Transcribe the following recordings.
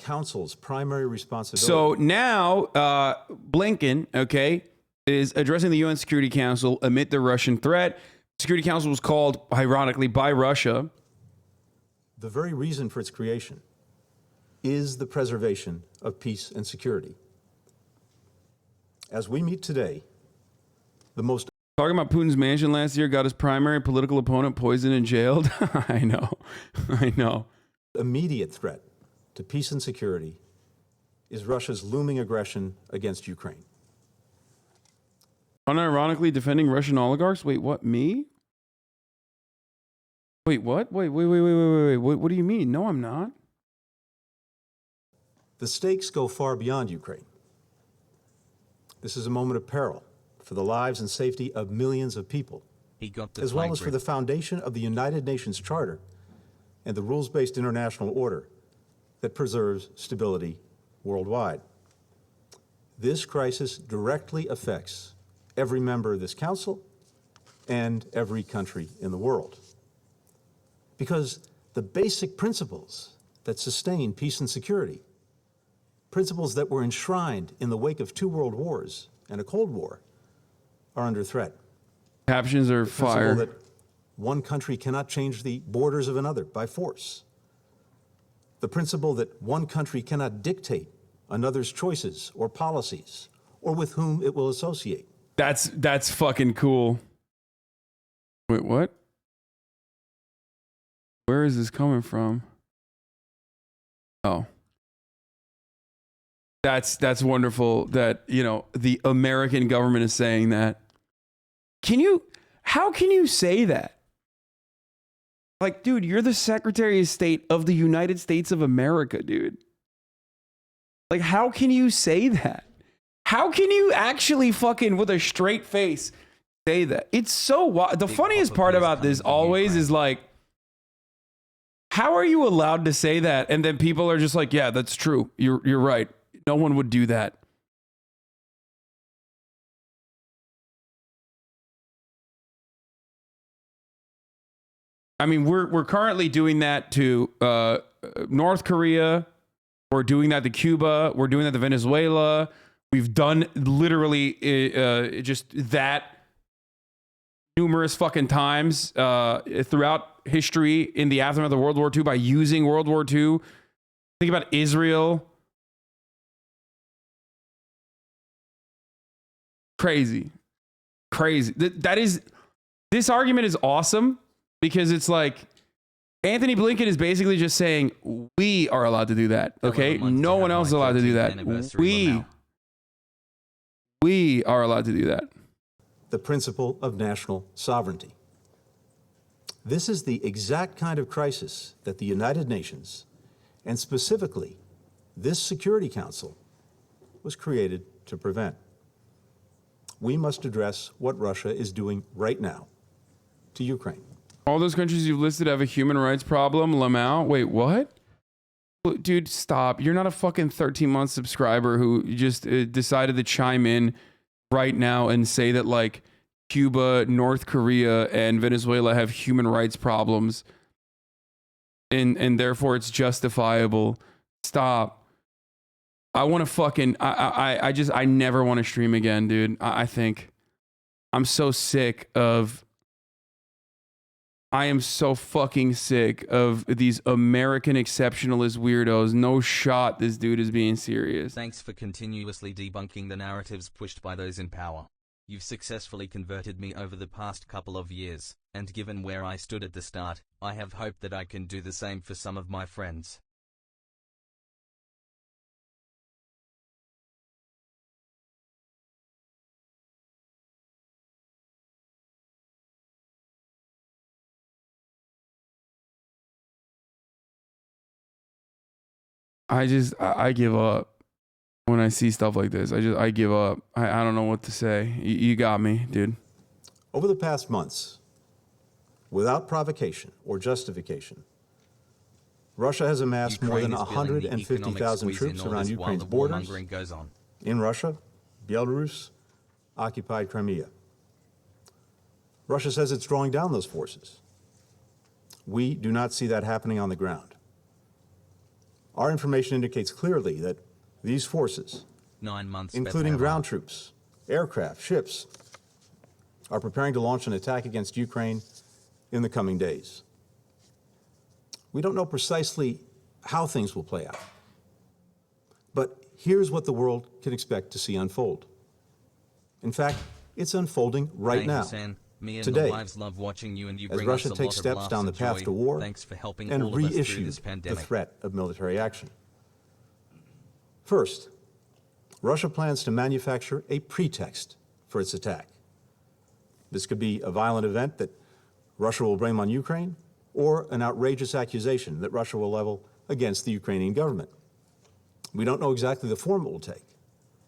Council's primary responsibility. So now Blinken, okay, is addressing the UN Security Council amid the Russian threat. Security Council was called, ironically, by Russia. The very reason for its creation is the preservation of peace and security. As we meet today, the most... Talking about Putin's mansion last year got his primary political opponent poisoned and jailed. I know. Immediate threat to peace and security is Russia's looming aggression against Ukraine. Unironically defending Russian oligarchs? Wait, what? Me? Wait, what? Wait. What do you mean? No, I'm not. The stakes go far beyond Ukraine. This is a moment of peril for the lives and safety of millions of people, as well as for the foundation of the United Nations Charter and the rules-based international order that preserves stability worldwide. This crisis directly affects every member of this council and every country in the world. Because the basic principles that sustain peace and security, principles that were enshrined in the wake of 2 world wars and a Cold War, are under threat. Captions are fire. That one country cannot change the borders of another by force. The principle that one country cannot dictate another's choices or policies or with whom it will associate. That's fucking cool. Wait, what? Where is this coming from? Oh. That's wonderful that, you know, the American government is saying that. How can you say that? Like, dude, you're the Secretary of State of the United States of America, dude. Like, how can you say that? How can you actually fucking, with a straight face, say that? It's so wild. The funniest part about this always is like, how are you allowed to say that? And then people are just like, yeah, that's true. You're right. No one would do that. I mean, we're currently doing that to North Korea. We're doing that to Cuba. We're doing that to Venezuela. We've done literally just that numerous fucking times throughout history in the aftermath of World War II by using World War II. Think about Israel. Crazy. This argument is awesome because it's like Anthony Blinken is basically just saying we are allowed to do that. Okay, no one else is allowed to do that. We are allowed to do that. The principle of national sovereignty. This is the exact kind of crisis that the United Nations, and specifically this Security Council, was created to prevent. We must address what Russia is doing right now to Ukraine. All those countries you've listed have a human rights problem. Lamau, wait, what? Dude, stop. You're not a fucking 13-month subscriber who just decided to chime in right now and say that, like, Cuba, North Korea, and Venezuela have human rights problems and therefore it's justifiable. Stop. I want to fucking, I never want to stream again, dude. I think I'm so sick of, I am so fucking sick of these American exceptionalist weirdos. No shot this dude is being serious. Thanks for continuously debunking the narratives pushed by those in power. You've successfully converted me over the past couple of years, and given where I stood at the start, I have hope that I can do the same for some of my friends. I give up when I see stuff like this. I give up. I don't know what to say. You got me, dude. Over the past months, without provocation or justification, Russia has amassed more than 150,000 troops around Ukraine's borders in Russia, Belarus, occupied Crimea. Russia says it's drawing down those forces. We do not see that happening on the ground. Our information indicates clearly that these forces, 9 months. including ground troops, aircraft, ships, are preparing to launch an attack against Ukraine in the coming days. We don't know precisely how things will play out, but here's what the world can expect to see unfold. In fact, it's unfolding right now, Me and today, the wives love watching you, and you as bring Russia us a takes lot of steps laughs down the and path joy. to war Thanks for helping and all of us through reissued this the pandemic. threat of military action. First, Russia plans to manufacture a pretext for its attack. This could be a violent event that Russia will blame on Ukraine, or an outrageous accusation that Russia will level against the Ukrainian government. We don't know exactly the form it will take.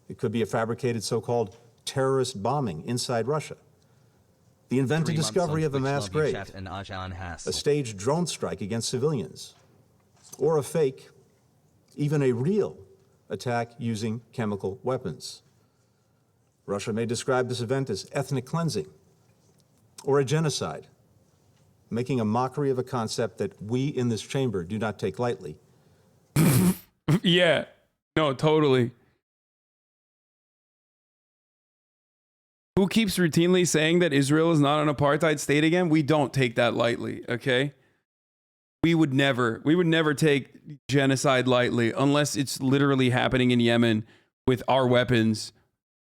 It could be a fabricated so-called terrorist bombing inside Russia, the invented 3 months discovery on of a Twitch, mass love you, grave, chat, and a staged drone strike against civilians, or a fake, even a real, attack using chemical weapons. Russia may describe this event as ethnic cleansing or a genocide, making a mockery of a concept that we in this chamber do not take lightly. Yeah, no, totally. Who keeps routinely saying that Israel is not an apartheid state again? We don't take that lightly, okay? We would never take genocide lightly unless it's literally happening in Yemen with our weapons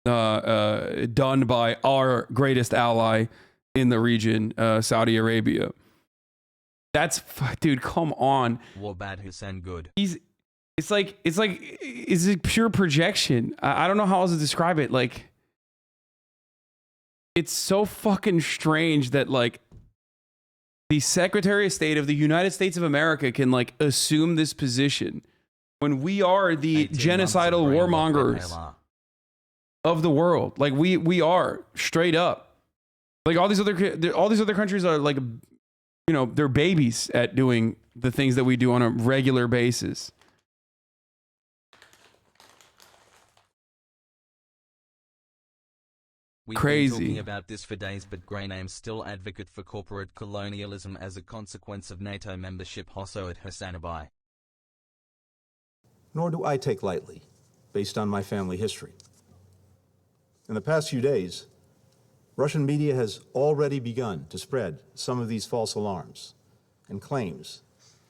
done by our greatest ally in the region, Saudi Arabia. That's, dude, come on. War bad, Hussein good. It's like, is it pure projection? I don't know how else to describe it. Like, it's so fucking strange that like the Secretary of State of the United States of America can like assume this position when we are the genocidal warmongers of the world. Like we are straight up. Like all these other countries are like, you know, they're babies at doing the things that we do on a regular basis. We've Crazy. been talking about this for days, but Grey names still advocate for corporate colonialism as a consequence of NATO membership. Also at HasanAbi. Nor do I take lightly, based on my family history. In the past few days, Russian media has already begun to spread some of these false alarms and claims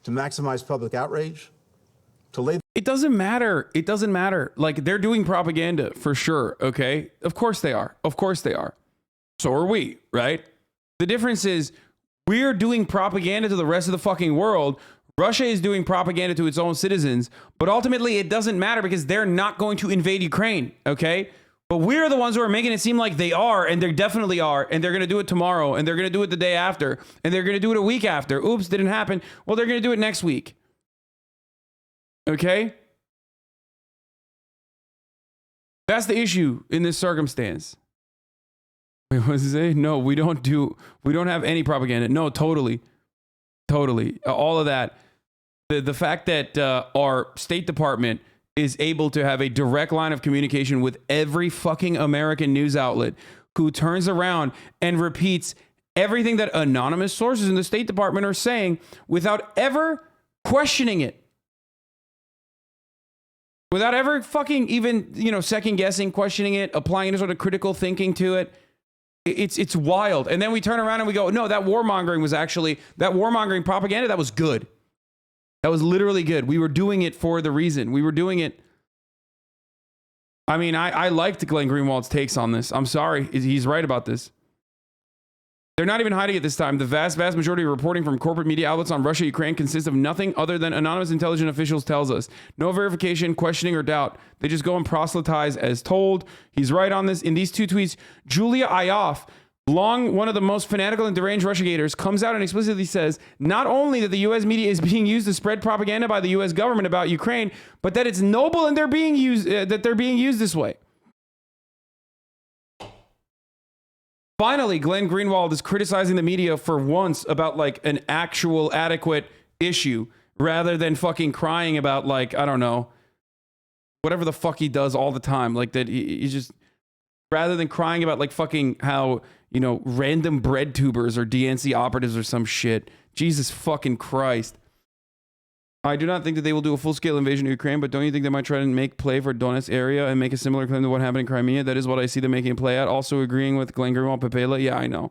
to maximize public outrage, to lay... It doesn't matter. It doesn't matter. Like, they're doing propaganda for sure, okay? Of course they are. Of course they are. So are we, right? The difference is we're doing propaganda to the rest of the fucking world. Russia is doing propaganda to its own citizens, but ultimately it doesn't matter because they're not going to invade Ukraine, okay? But we're the ones who are making it seem like they are, and they definitely are, and they're going to do it tomorrow, and they're going to do it the day after, and they're going to do it a week after. Oops, didn't happen. Well, they're going to do it next week. Okay? That's the issue in this circumstance. Wait, what does it say? No, we don't have any propaganda. No, totally. All of that. The fact that our State Department is able to have a direct line of communication with every fucking American news outlet who turns around and repeats everything that anonymous sources in the State Department are saying without ever questioning it. Without ever fucking even, you know, second guessing, questioning it, applying any sort of critical thinking to it. It's wild. And then we turn around and we go, no, that warmongering propaganda, that was good. That was literally good. We were doing it for the reason. We were doing it. I mean, I liked Glenn Greenwald's takes on this. I'm sorry. He's right about this. They're not even hiding it this time. The vast majority of reporting from corporate media outlets on Russia, Ukraine consists of nothing other than anonymous intelligence officials tells us. No verification, questioning, or doubt. They just go and proselytize as told. He's right on this. In these two tweets, Julia Ayoff, one of the most fanatical and deranged Russiagators, comes out and explicitly says not only that the U.S. media is being used to spread propaganda by the U.S. government about Ukraine, but that it's noble and they're being used this way. Finally, Glenn Greenwald is criticizing the media for once about like an actual adequate issue rather than fucking crying about like, I don't know, whatever the fuck he does all the time. Like that he just, rather than crying about like fucking how, you know, random bread tubers or DNC operatives or some shit. Jesus fucking Christ. I do not think that they will do a full-scale invasion of Ukraine, but don't you think they might try to make play for Donetsk area and make a similar claim to what happened in Crimea? That is what I see them making a play at. Also agreeing with Glenn Greenwald Papela. Yeah, I know.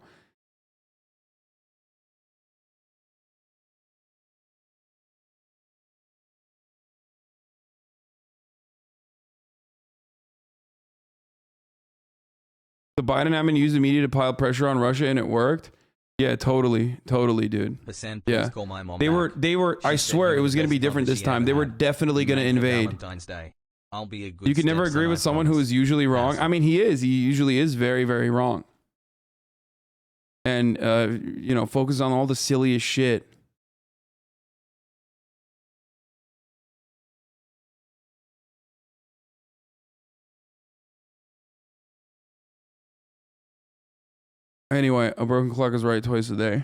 The Biden admin used the media to pile pressure on Russia and it worked. Yeah, totally, dude. Hasan, Yeah, call my mom they back. were. I swear it was going to be different this time. They were definitely going to invade. Valentine's Day. I'll be a good You can never agree with someone who is usually wrong. I mean, he is. He usually is very, very wrong. And you know, focus on all the silliest shit. Anyway, a broken clock is right twice a day.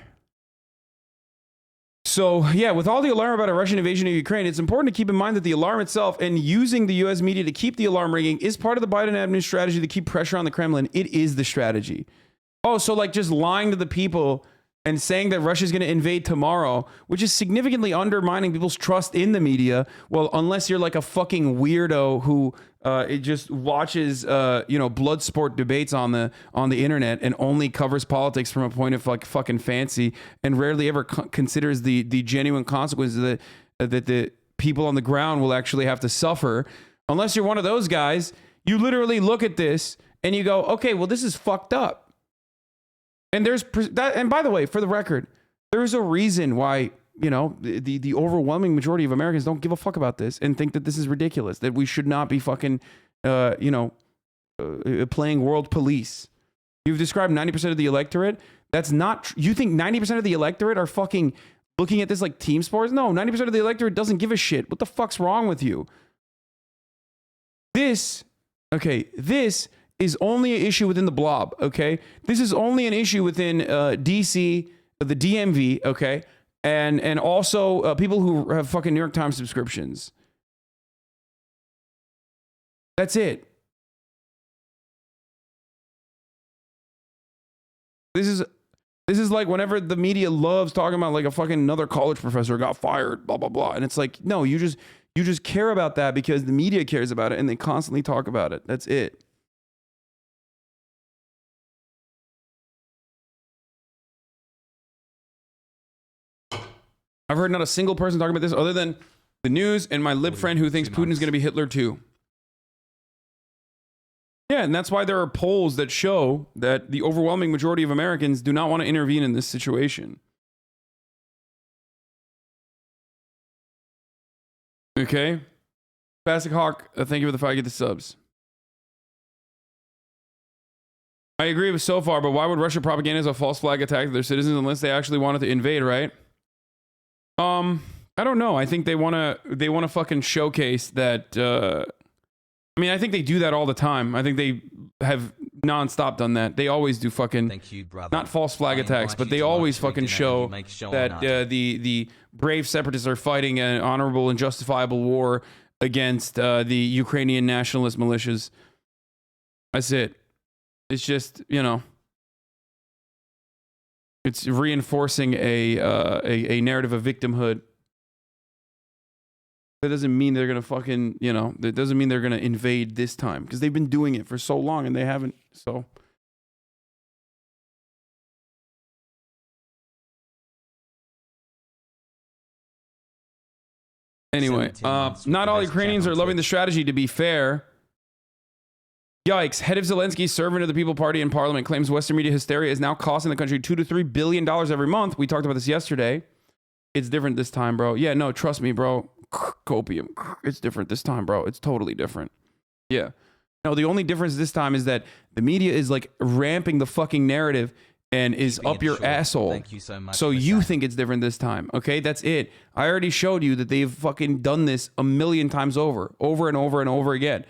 So, yeah, with all the alarm about a Russian invasion of Ukraine, it's important to keep in mind that the alarm itself and using the U.S. media to keep the alarm ringing is part of the Biden administration strategy to keep pressure on the Kremlin. It is the strategy. Oh, so like just lying to the people and saying that Russia's going to invade tomorrow, which is significantly undermining people's trust in the media. Well, unless you're like a fucking weirdo who it just watches you know, blood sport debates on the internet and only covers politics from a point of like fucking fancy and rarely ever considers the genuine consequences that the people on the ground will actually have to suffer. Unless you're one of those guys, you literally look at this and you go, okay, well, this is fucked up. And there's that, and by the way, for the record, there's a reason why, you know, the overwhelming majority of Americans don't give a fuck about this and think that this is ridiculous, that we should not be fucking, you know, playing world police. You've described 90% of the electorate. That's not, you think 90% of the electorate are fucking looking at this like team sports? No, 90% of the electorate doesn't give a shit. What the fuck's wrong with you? This is only an issue within the blob, okay? This is only an issue within DC, the DMV, okay? And also people who have fucking New York Times subscriptions. That's it. This is like whenever the media loves talking about like a fucking another college professor got fired, blah, blah, blah. And it's like, no, you just care about that because the media cares about it and they constantly talk about it. That's it. I've heard not a single person talking about this other than the news and my lib friend who thinks Putin is going to be Hitler too. Yeah, and that's why there are polls that show that the overwhelming majority of Americans do not want to intervene in this situation. Okay? Classic Hawk, thank you for the 5 get the subs. I agree with so far, but why would Russia propagandize a false flag attack to their citizens unless they actually wanted to invade, right? I don't know. I think they want to fucking showcase that. I mean, I think they do that all the time. I think they have nonstop done that. They always do fucking, thank you, brother. Not false flag attacks, but they always fucking show that the brave separatists are fighting an honorable and justifiable war against the Ukrainian nationalist militias. That's it. It's just, you know, it's reinforcing a narrative of victimhood. That doesn't mean they're going to fucking, you know, that doesn't mean they're going to invade this time because they've been doing it for so long and they haven't. So. Anyway, not all Ukrainians are loving the strategy, to be fair. Yikes. Head of Zelensky's servant of the People Party in Parliament claims Western media hysteria is now costing the country $2 to $3 billion every month. We talked about this yesterday. It's different this time, bro. Yeah, no, trust me, bro. Copium. It's different this time, bro. It's totally different. Yeah. No, the only difference this time is that the media is like ramping the fucking narrative and is up your asshole. Thank you so much. So you think it's different this time. Okay, that's it. I already showed you that they've fucking done this a million times over and over and over again.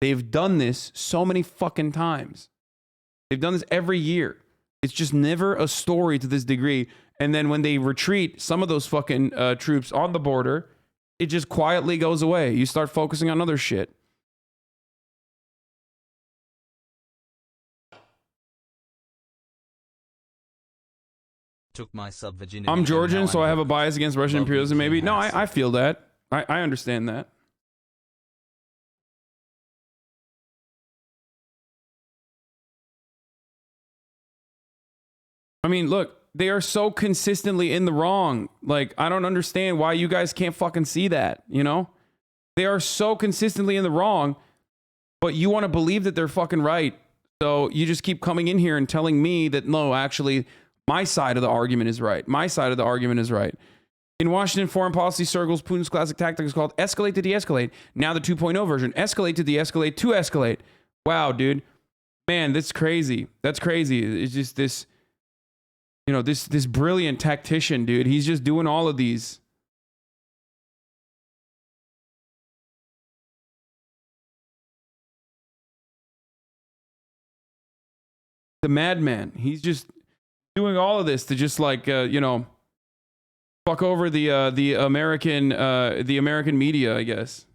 They've done this so many fucking times. They've done this every year. It's just never a story to this degree. And then when they retreat some of those fucking troops on the border, it just quietly goes away. You start focusing on other shit. Took my sub-virginity. I'm Georgian, and now so I I'm have a bias against Russian Love imperialism, me, maybe. No, Hasan. I feel that. I understand that. I mean, look, they are so consistently in the wrong. Like, I don't understand why you guys can't fucking see that, you know? They are so consistently in the wrong, but you want to believe that they're fucking right. So you just keep coming in here and telling me that, no, actually, my side of the argument is right. My side of the argument is right. In Washington foreign policy circles, Putin's classic tactic is called escalate to de-escalate. Now the 2.0 version, escalate to de-escalate to escalate. Wow, dude. Man, that's crazy. That's crazy. It's just this, you know, this brilliant tactician, dude. He's just doing all of these. The madman. He's just doing all of this to just like, you know, fuck over the American media, I guess.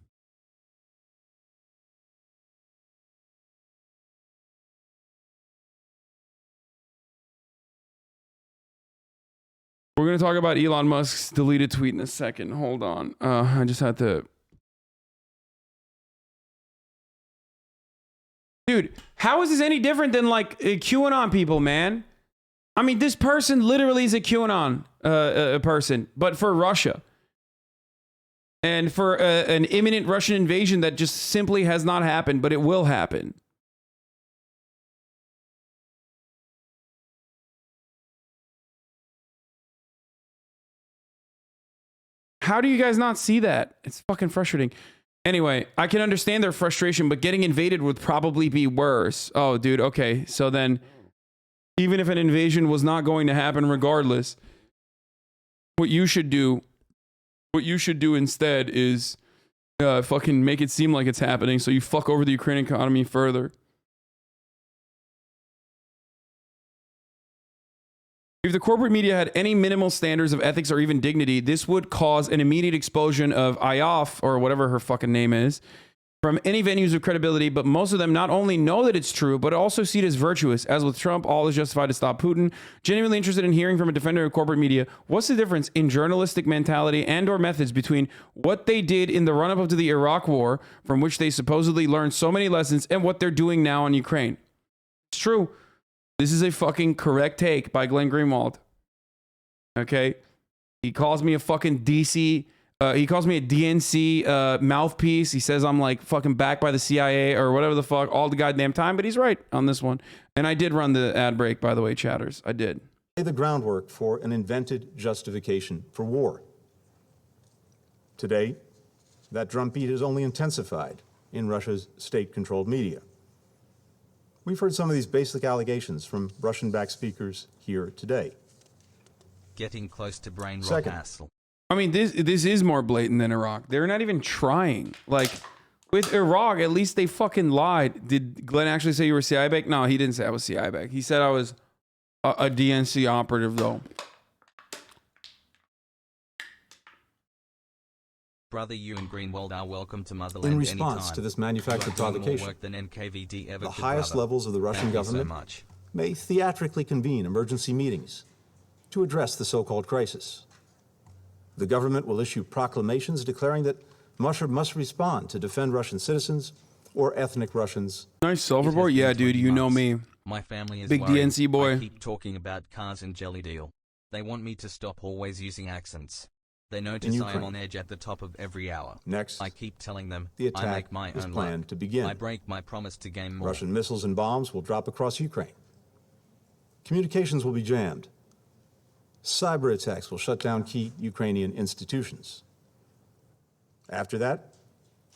We're going to talk about Elon Musk's deleted tweet in a second. Hold on. I just had to. Dude, how is this any different than like QAnon people, man? I mean, this person literally is a QAnon person, but for Russia. And for an imminent Russian invasion that just simply has not happened, but it will happen. How do you guys not see that? It's fucking frustrating. Anyway, I can understand their frustration, but getting invaded would probably be worse. Oh, dude, okay. So then, even if an invasion was not going to happen regardless, what you should do instead is fucking make it seem like it's happening so you fuck over the Ukrainian economy further. If the corporate media had any minimal standards of ethics or even dignity, this would cause an immediate explosion of IOF, or whatever her fucking name is, from any venues of credibility, but most of them not only know that it's true, but also see it as virtuous. As with Trump, all is justified to stop Putin. Genuinely interested in hearing from a defender of corporate media, what's the difference in journalistic mentality and or methods between what they did in the run-up to the Iraq war, from which they supposedly learned so many lessons, and what they're doing now in Ukraine? It's true. This is a fucking correct take by Glenn Greenwald. Okay? He calls me a fucking DC... he calls me a DNC mouthpiece. He says I'm like fucking backed by the CIA or whatever the fuck all the goddamn time, but he's right on this one. And I did run the ad break, by the way, chatters. I did. Lay the groundwork for an invented justification for war. Today, that drumbeat is only intensified in Russia's state-controlled media. We've heard some of these basic allegations from Russian-backed speakers here today. Getting close to brain rot Second. hassle. I mean, this is more blatant than Iraq. They're not even trying. Like, with Iraq, at least they fucking lied. Did Glenn actually say you were CIA back? No, he didn't say I was CIA back. He said I was a DNC operative, though. Brother, you and Greenwald are welcome to Motherland In response anytime. to this manufactured You are doing more provocation, work than NKVD ever the could, highest brother. levels of the Russian Thank you so government much. may theatrically convene emergency meetings to address the so-called crisis. The government will issue proclamations declaring that Russia must respond to defend Russian citizens or ethnic Russians. Nice It has Silverboard? been Yeah, dude, 20 you know months. me. My family is Big worried. DNC boy. I keep talking about cars and jelly deal. They want me to stop always using accents. They notice I am Ukraine. on edge at the top of every hour. Next, I keep telling them the attack I make my is own planned luck. to begin. I break my promise to gain more. Russian missiles and bombs will drop across Ukraine. Communications will be jammed. Cyber attacks will shut down key Ukrainian institutions. After that,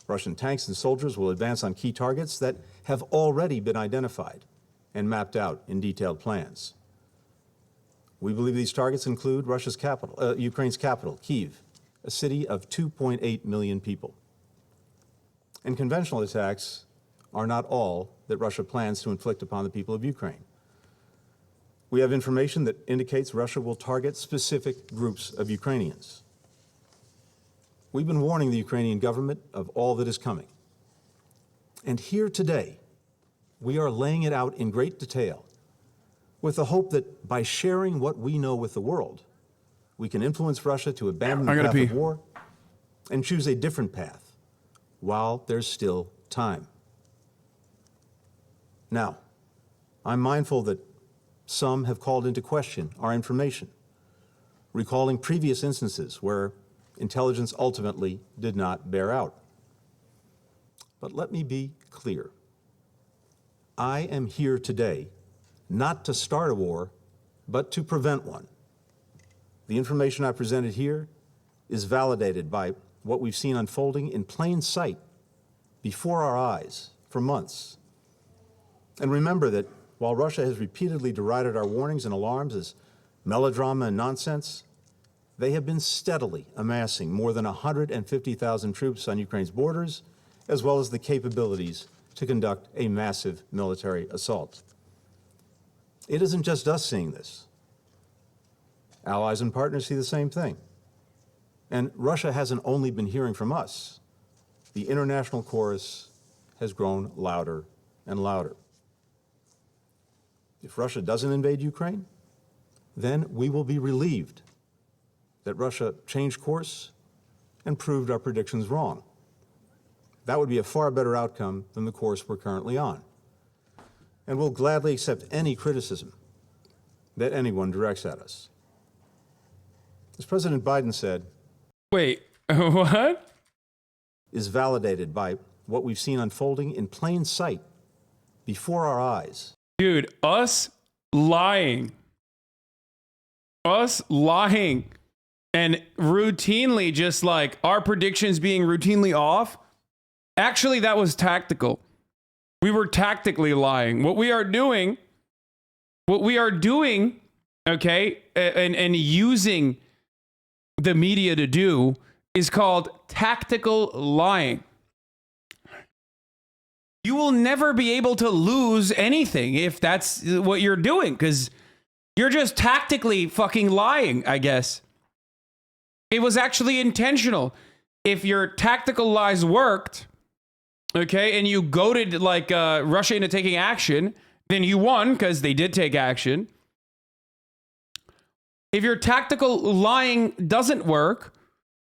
Russian tanks and soldiers will advance on key targets that have already been identified and mapped out in detailed plans. We believe these targets include Ukraine's capital, Kyiv, a city of 2.8 million people. And conventional attacks are not all that Russia plans to inflict upon the people of Ukraine. We have information that indicates Russia will target specific groups of Ukrainians. We've been warning the Ukrainian government of all that is coming. And here today, we are laying it out in great detail with the hope that by sharing what we know with the world, we can influence Russia to abandon the path of war and choose a different path while there's still time. Now, I'm mindful that some have called into question our information, recalling previous instances where intelligence ultimately did not bear out. But let me be clear. I am here today not to start a war, but to prevent one. The information I presented here is validated by what we've seen unfolding in plain sight before our eyes for months. And remember that while Russia has repeatedly derided our warnings and alarms as melodrama and nonsense, they have been steadily amassing more than 150,000 troops on Ukraine's borders, as well as the capabilities to conduct a massive military assault. It isn't just us seeing this. Allies and partners see the same thing. And Russia hasn't only been hearing from us. The international chorus has grown louder and louder. If Russia doesn't invade Ukraine, then we will be relieved that Russia changed course and proved our predictions wrong. That would be a far better outcome than the course we're currently on. And we'll gladly accept any criticism that anyone directs at us. As President Biden said, wait, what? Is validated by what we've seen unfolding in plain sight before our eyes. Dude, us lying and routinely just like our predictions being routinely off. Actually, that was tactical. We were tactically lying. What we are doing, okay, and using the media to do is called tactical lying. You will never be able to lose anything if that's what you're doing, because you're just tactically fucking lying, I guess. It was actually intentional. If your tactical lies worked, okay, and you goaded like Russia into taking action, then you won because they did take action. If your tactical lying doesn't work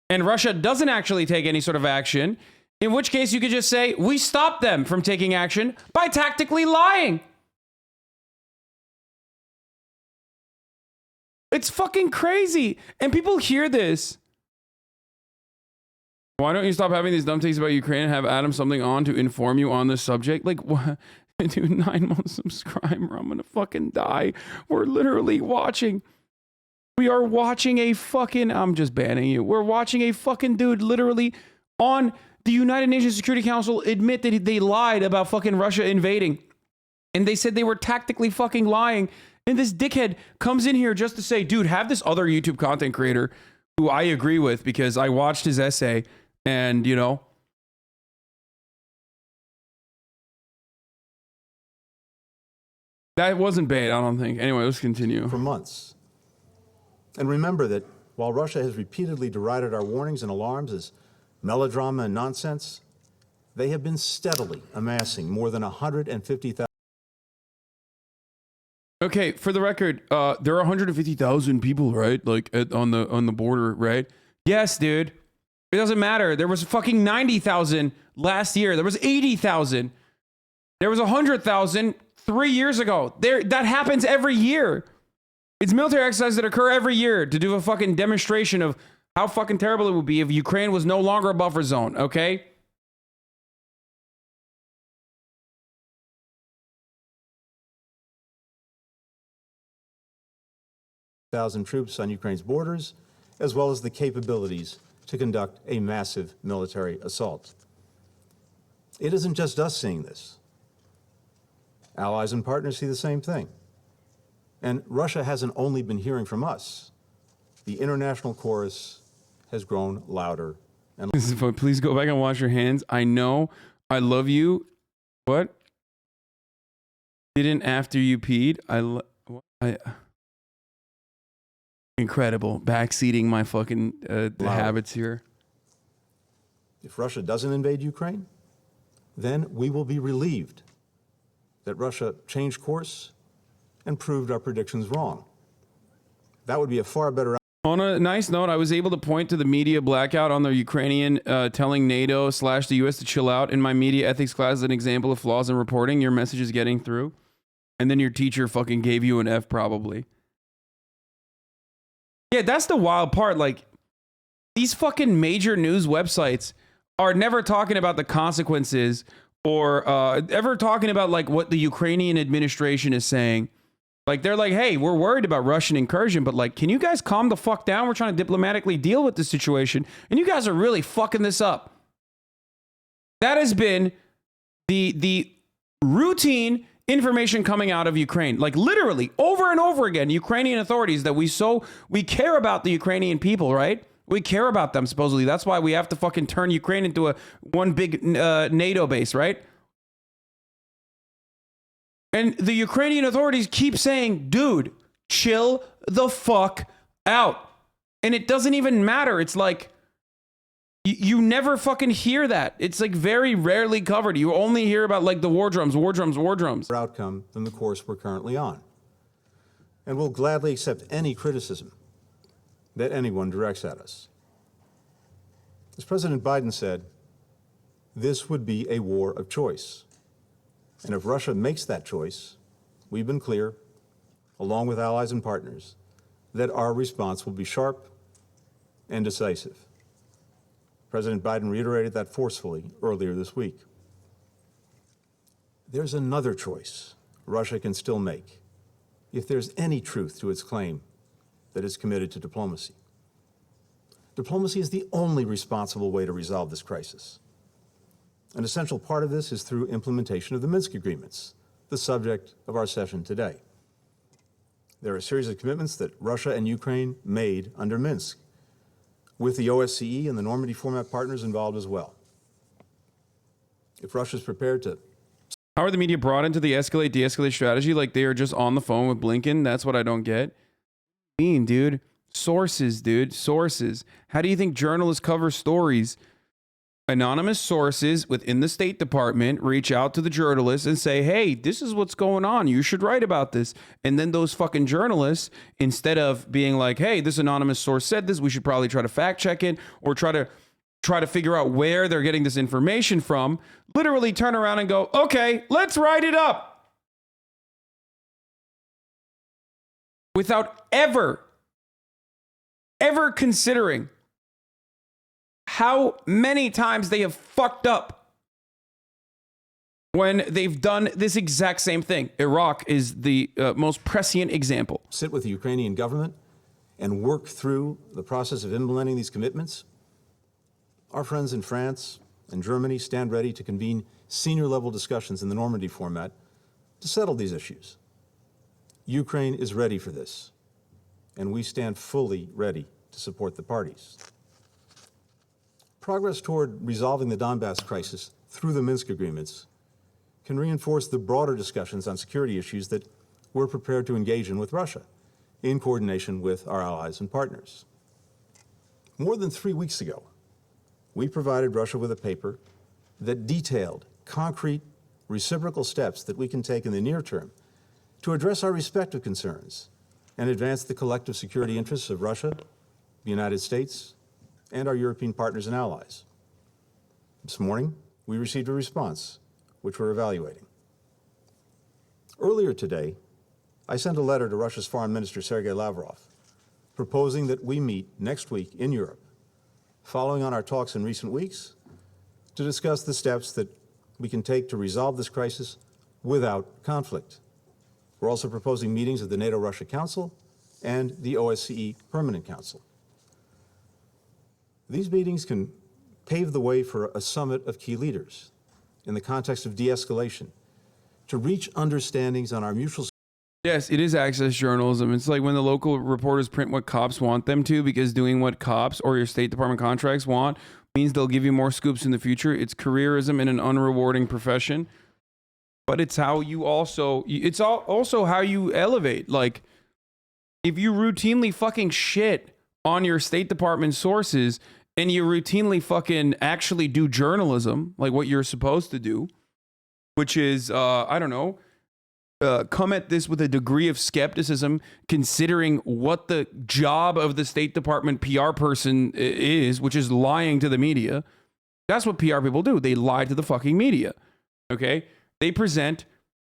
and Russia doesn't actually take any sort of action, in which case you could just say, we stopped them from taking action by tactically lying. It's fucking crazy. And people hear this. Why don't you stop having these dumb takes about Ukraine and have Adam something on to inform you on this subject? Like, what? Dude, 9 months subscriber, I'm gonna fucking die. We're literally watching. We are watching a fucking, I'm just banning you. We're watching a fucking dude literally on the United Nations Security Council admit that they lied about fucking Russia invading. And they said they were tactically fucking lying. And this dickhead comes in here just to say, dude, have this other YouTube content creator who I agree with because I watched his essay and, you know, that wasn't bait, I don't think. Anyway, let's continue. For months. And remember that while Russia has repeatedly derided our warnings and alarms as melodrama and nonsense, they have been steadily amassing more than 150,000. Okay, for the record, there are 150,000 people, right? Like on the border, right? Yes, dude. It doesn't matter. There was fucking 90,000 last year. There was 80,000. There was 100,000 3 years ago. That happens every year. It's military exercises that occur every year to do a fucking demonstration of how fucking terrible it would be if Ukraine was no longer a buffer zone, okay? Thousand troops on Ukraine's borders, as well as the capabilities to conduct a massive military assault. It isn't just us seeing this. Allies and partners see the same thing. And Russia hasn't only been hearing from us. The international chorus has grown louder and louder. Please go back and wash your hands. I know. I love you. What? Didn't after you peed? Incredible. Backseating my fucking habits here. If Russia doesn't invade Ukraine, then we will be relieved that Russia changed course and proved our predictions wrong. That would be a far better. On a nice note, I was able to point to the media blackout on the Ukrainian telling NATO / the U.S. to chill out in my media ethics class as an example of flaws in reporting. Your message is getting through. And then your teacher fucking gave you an F probably. Yeah, that's the wild part. Like, these fucking major news websites are never talking about the consequences or ever talking about like what the Ukrainian administration is saying. Like, they're like, hey, we're worried about Russian incursion, but like, can you guys calm the fuck down? We're trying to diplomatically deal with the situation, and you guys are really fucking this up. That has been the routine information coming out of Ukraine, like literally over and over again. Ukrainian authorities that we care about the Ukrainian people, right? We care about them supposedly. That's why we have to fucking turn Ukraine into one big NATO base, right? And the Ukrainian authorities keep saying, dude, chill the fuck out. And it doesn't even matter. It's like, you never fucking hear that. It's like very rarely covered. You only hear about like the war drums. Outcome than the course we're currently on. And we'll gladly accept any criticism that anyone directs at us. As President Biden said, this would be a war of choice. And if Russia makes that choice, we've been clear, along with allies and partners, that our response will be sharp and decisive. President Biden reiterated that forcefully earlier this week. There's another choice Russia can still make if there's any truth to its claim that it's committed to diplomacy. Diplomacy is the only responsible way to resolve this crisis. An essential part of this is through implementation of the Minsk agreements, the subject of our session today. There are a series of commitments that Russia and Ukraine made under Minsk, with the OSCE and the Normandy format partners involved as well. If Russia's prepared to... How are the media brought into the de-escalate strategy like they are just on the phone with Blinken? That's what I don't get. Dude. Sources, dude. Sources. How do you think journalists cover stories? Anonymous sources within the State Department reach out to the journalists and say, hey, this is what's going on. You should write about this. And then those fucking journalists, instead of being like, hey, this anonymous source said this, we should probably try to fact check it or try to figure out where they're getting this information from, literally turn around and go, okay, let's write it up. Without ever considering how many times they have fucked up when they've done this exact same thing. Iraq is the most prescient example. Sit with the Ukrainian government and work through the process of implementing these commitments. Our friends in France and Germany stand ready to convene senior-level discussions in the Normandy format to settle these issues. Ukraine is ready for this, and we stand fully ready to support the parties. Progress toward resolving the Donbass crisis through the Minsk agreements can reinforce the broader discussions on security issues that we're prepared to engage in with Russia, in coordination with our allies and partners. More than 3 weeks ago, we provided Russia with a paper that detailed concrete, reciprocal steps that we can take in the near term to address our respective concerns and advance the collective security interests of Russia, the United States, and our European partners and allies. This morning, we received a response, which we're evaluating. Earlier today, I sent a letter to Russia's Foreign Minister Sergei Lavrov, proposing that we meet next week in Europe, following on our talks in recent weeks, to discuss the steps that we can take to resolve this crisis without conflict. We're also proposing meetings of the NATO-Russia Council and the OSCE Permanent Council. These meetings can pave the way for a summit of key leaders in the context of de-escalation to reach understandings on our mutual. Yes, it is access journalism. It's like when the local reporters print what cops want them to, because doing what cops or your State Department contracts want means they'll give you more scoops in the future. It's careerism in an unrewarding profession, but it's how you also how you elevate. Like, if you routinely fucking shit on your State Department sources and you routinely fucking actually do journalism, like what you're supposed to do, which is, I don't know, come at this with a degree of skepticism, considering what the job of the State Department PR person is, which is lying to the media. That's what PR people do. They lie to the fucking media. Okay? They present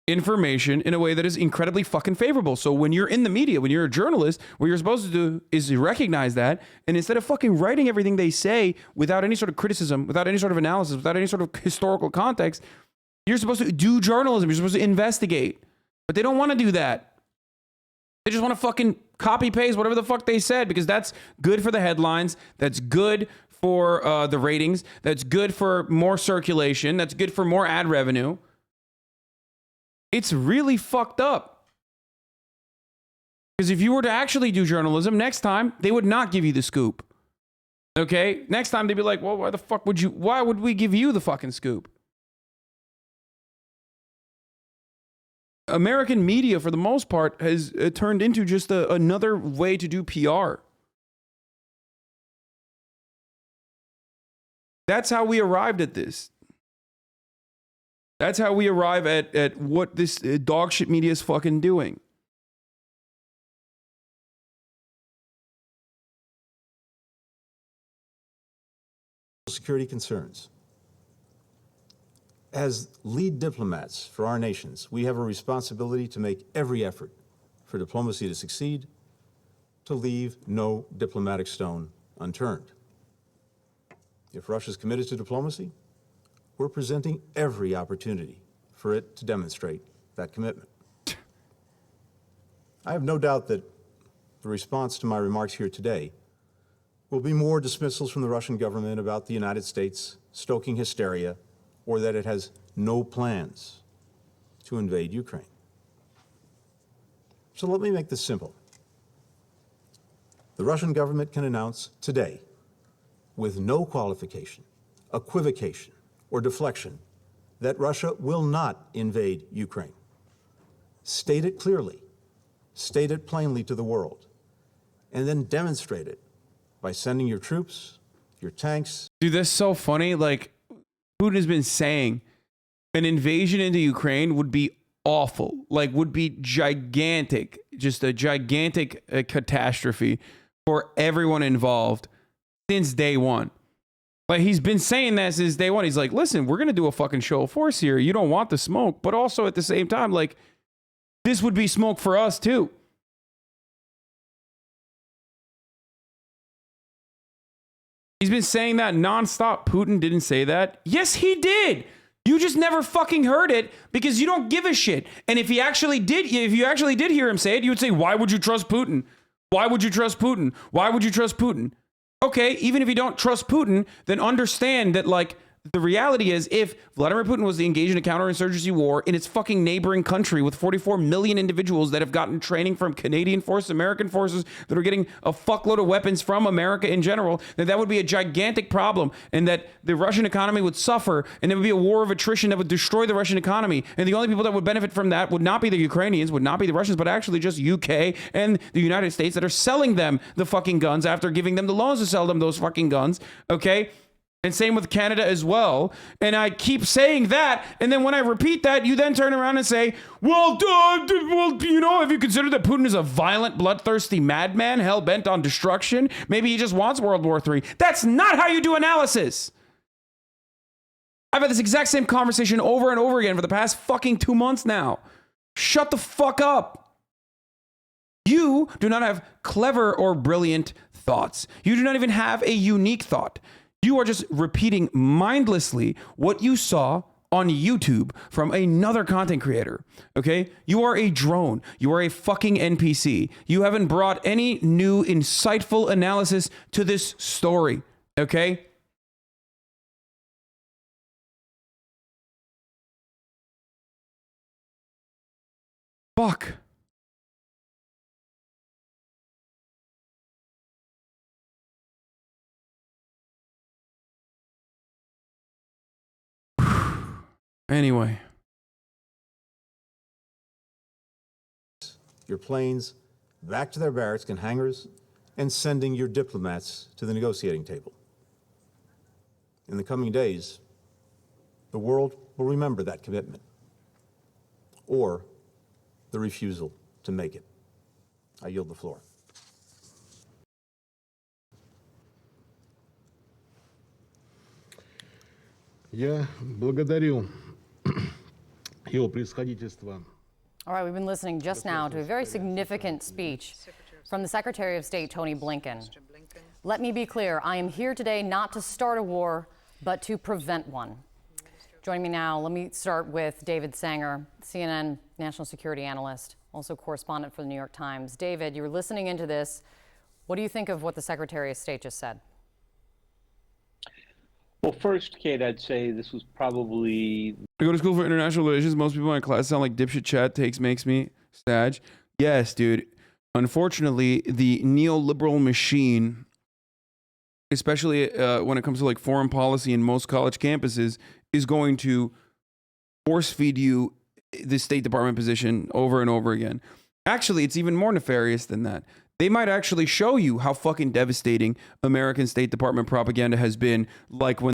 information in a way that is incredibly fucking favorable. So when you're in the media, when you're a journalist, what you're supposed to do is recognize that, and instead of fucking writing everything they say without any sort of criticism, without any sort of analysis, without any sort of historical context, you're supposed to do journalism. You're supposed to investigate. But they don't want to do that. They just want to fucking copy paste whatever the fuck they said, because that's good for the headlines. That's good for the ratings. That's good for more circulation. That's good for more ad revenue. It's really fucked up. Because if you were to actually do journalism, next time, they would not give you the scoop. Okay? Next time, they'd be like, well, why would we give you the fucking scoop? American media, for the most part, has turned into just another way to do PR. That's how we arrived at this. That's how we arrive at what this dog shit media is fucking doing. Security concerns. As lead diplomats for our nations, we have a responsibility to make every effort for diplomacy to succeed, to leave no diplomatic stone unturned. If Russia's committed to diplomacy, we're presenting every opportunity for it to demonstrate that commitment. I have no doubt that the response to my remarks here today will be more dismissals from the Russian government about the United States stoking hysteria, or that it has no plans to invade Ukraine. So let me make this simple. The Russian government can announce today, with no qualification, equivocation, or deflection, that Russia will not invade Ukraine. State it clearly, state it plainly to the world, and then demonstrate it by sending your troops, your tanks. Dude, that's so funny. Like, Putin has been saying an invasion into Ukraine would be awful, like would be gigantic, just a gigantic catastrophe for everyone involved since day one. Like, he's been saying that since day one. He's like, listen, we're going to do a fucking show of force here. You don't want the smoke, but also at the same time, like, this would be smoke for us too. He's been saying that nonstop. Putin didn't say that. Yes, he did. You just never fucking heard it because you don't give a shit. And if you actually did hear him say it, you would say, why would you trust Putin? Why would you trust Putin? Why would you trust Putin? Okay, even if you don't trust Putin, then understand that, like, the reality is, if Vladimir Putin was engaged in a counterinsurgency war in its fucking neighboring country with 44 million individuals that have gotten training from Canadian forces, American forces, that are getting a fuckload of weapons from America in general, then that would be a gigantic problem, and that the Russian economy would suffer, and there would be a war of attrition that would destroy the Russian economy. And the only people that would benefit from that would not be the Ukrainians, would not be the Russians, but actually just UK and the United States that are selling them the fucking guns after giving them the loans to sell them those fucking guns. Okay? And same with Canada as well. And I keep saying that. And then when I repeat that, you then turn around and say, well, you know, have you considered that Putin is a violent, bloodthirsty madman, hell-bent on destruction? Maybe he just wants World War III. That's not how you do analysis. I've had this exact same conversation over and over again for the past fucking 2 months now. Shut the fuck up. You do not have clever or brilliant thoughts. You do not even have a unique thought. You are just repeating mindlessly what you saw on YouTube from another content creator, okay? You are a drone. You are a fucking NPC. You haven't brought any new, insightful analysis to this story, okay? Fuck. Anyway. Your planes back to their barracks and hangars, and sending your diplomats to the negotiating table. In the coming days, the world will remember that commitment. Or the refusal to make it. I yield the floor. Я благодарю его превосходительство. All right, we've been listening just now to a very significant speech from the Secretary of State, Tony Blinken. Let me be clear, I am here today not to start a war, but to prevent one. Joining me now, let me start with David Sanger, CNN national security analyst, also correspondent for the New York Times. David, you're listening into this. What do you think of what the Secretary of State just said? Well, first, Kate, I'd say this was probably... I go to school for international relations. Most people in my class sound like dipshit chat makes me sad. Yes, dude. Unfortunately, the neoliberal machine, especially when it comes to like foreign policy in most college campuses, is going to force feed you the State Department position over and over again. Actually, it's even more nefarious than that. They might actually show you how fucking devastating American State Department propaganda has been, like when